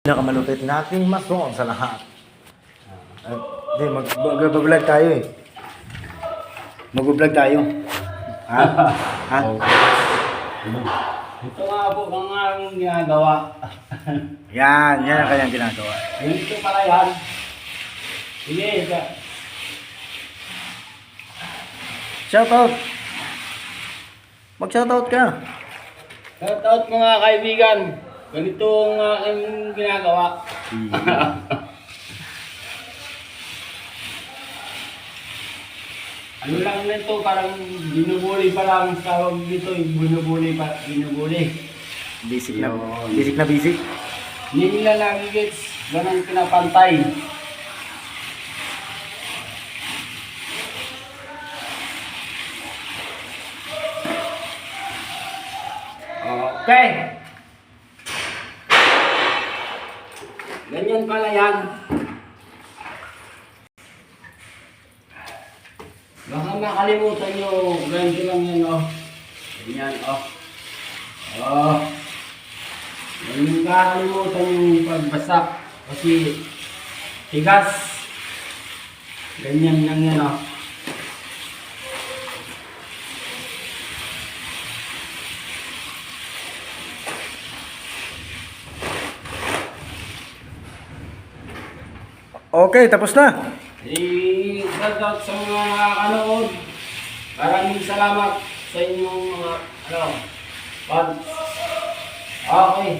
Pinakamalupit nating mason sa lahat. Hindi, mag-vlog tayo eh. Mag-vlog tayo. Ha? Ha? Ito nga po ang aming ginagawa. Yan ang kanyang ginagawa. Ito pala yan. Sige, Shoutout! Mag-shoutout ka. shoutout mga kaibigan. Ganito ang aking ginagawa. Ano lang nito, parang binubuli pa lang sa tawag dito, binubuli. Basic na. Yun. Basic na basic. Hindi nila lagi gets, ganun pinapantay. Okay. Ganyan pala yan. Baka makalimutan nyo, ganito lang yan, oh. Ganyan, oh. Oh. Ganyan makalimutan yung pagbasak. Kasi, tigas. Ganyan lang yan, oh. Okay, tapos na. Shoutout sa mga nakakanood. Maraming salamat sa inyong mga fans. Okay.